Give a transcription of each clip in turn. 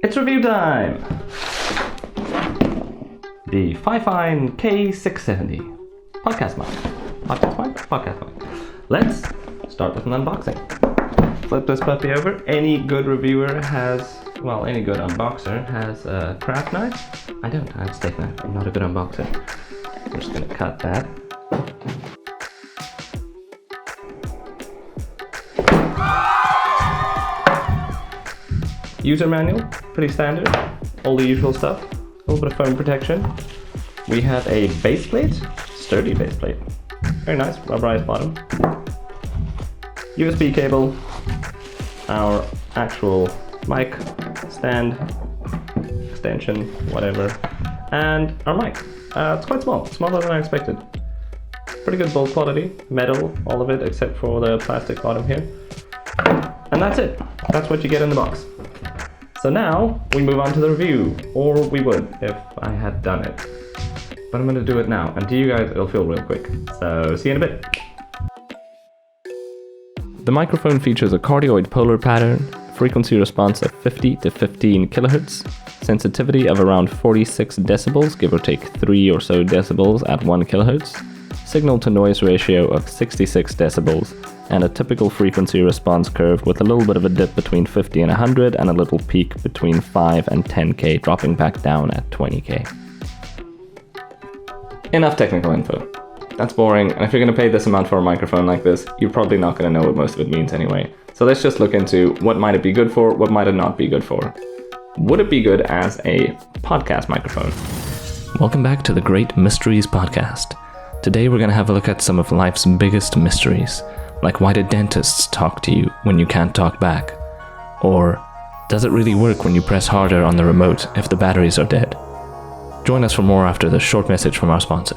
It's review time! The Fifine K670 podcast mic. Podcast mic. Let's start with an unboxing. Flip this puppy over. Any good reviewer has, well, any good unboxer has a craft knife. I don't, I have a steak knife. I'm not a good unboxer. I'm just gonna cut that. User manual, pretty standard, all the usual stuff, a little bit of foam protection. We have a base plate, sturdy base plate, very nice, rubberized bottom. USB cable, our actual mic stand, extension, whatever, and our mic. It's quite small, smaller than I expected. Pretty good build quality, metal, all of it except for the plastic bottom here. And that's it, that's what you get in the box. So now, we move on to the review, or we would if I had done it. But I'm gonna do it now, and to you guys, it'll feel real quick. So, see you in a bit. The microphone features a cardioid polar pattern, frequency response of 50 to 15 kilohertz, sensitivity of around 46 decibels, give or take 3 or so decibels at 1 kilohertz, signal to noise ratio of 66 decibels, and a typical frequency response curve with a little bit of a dip between 50 and 100 and a little peak between 5 and 10k, dropping back down at 20k. Enough technical info. That's boring, and if you're going to pay this amount for a microphone like this, you're probably not going to know what most of it means anyway. So let's just look into what might it be good for, what might it not be good for. Would it be good as a podcast microphone? Welcome back to the Great Mysteries Podcast. Today we're going to have a look at some of life's biggest mysteries. Like, why do dentists talk to you when you can't talk back? Or, does it really work when you press harder on the remote if the batteries are dead? Join us for more after this short message from our sponsor.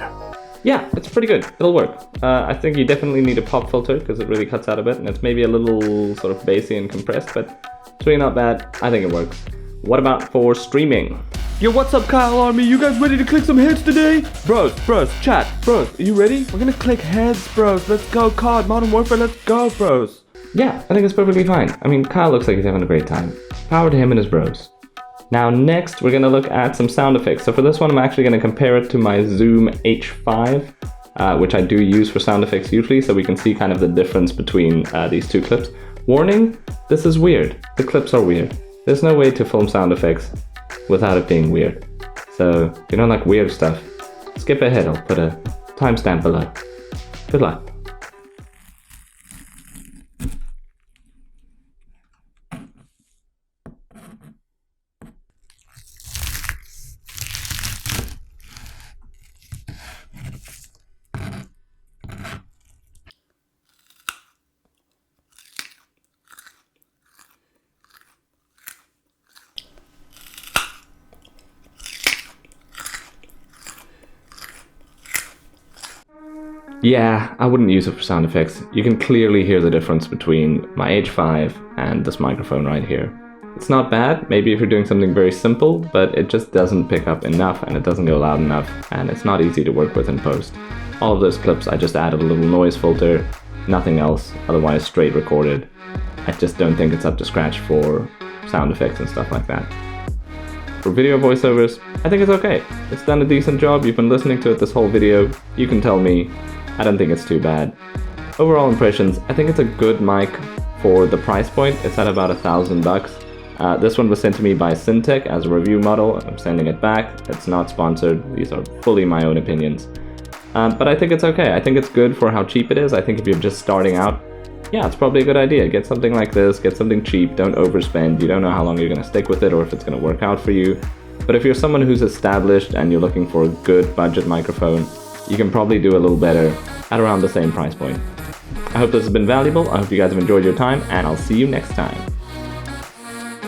Yeah, it's pretty good. It'll work. I think you definitely need a pop filter because it really cuts out a bit, and it's maybe a little sort of bassy and compressed, but it's really not bad. I think it works. What about for streaming? Yo, what's up, Kyle Army? You guys ready to click some heads today? Bros, chat, bros, are you ready? We're gonna click heads, bros. Let's go, COD, Modern Warfare, let's go, bros. Yeah, I think it's perfectly fine. I mean, Kyle looks like he's having a great time. Power to him and his bros. Now, next, we're gonna look at some sound effects. So for this one, I'm actually gonna compare it to my Zoom H5, which I do use for sound effects usually, so we can see kind of the difference between these two clips. Warning, this is weird. The clips are weird. There's no way to film sound effects without it being weird. So, if you don't like weird stuff, skip ahead, I'll put a timestamp below. Good luck. Yeah, I wouldn't use it for sound effects. You can clearly hear the difference between my H5 and this microphone right here. It's not bad, maybe if you're doing something very simple, but it just doesn't pick up enough and it doesn't go loud enough, and it's not easy to work with in post. All of those clips, I just added a little noise filter, nothing else, otherwise straight recorded. I just don't think it's up to scratch for sound effects and stuff like that. For video voiceovers, I think it's okay. It's done a decent job, you've been listening to it this whole video, you can tell me. I don't think it's too bad. Overall impressions, I think it's a good mic for the price point. It's at about $1,000. This one was sent to me by Syntech as a review model. I'm sending it back. It's not sponsored. These are fully my own opinions. But I think it's okay. I think it's good for how cheap it is. I think if you're just starting out, yeah, it's probably a good idea. Get something like this, get something cheap, don't overspend. You don't know how long you're gonna stick with it or if it's gonna work out for you. But if you're someone who's established and you're looking for a good budget microphone, you can probably do a little better at around the same price point. I hope this has been valuable. I hope you guys have enjoyed your time, and I'll see you next time.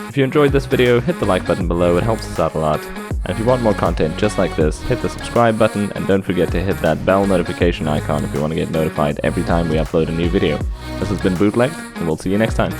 If you enjoyed this video, hit the like button below. It helps us out a lot. And if you want more content just like this, hit the subscribe button, and don't forget to hit that bell notification icon if you want to get notified every time we upload a new video. This has been Bootlegged, and we'll see you next time.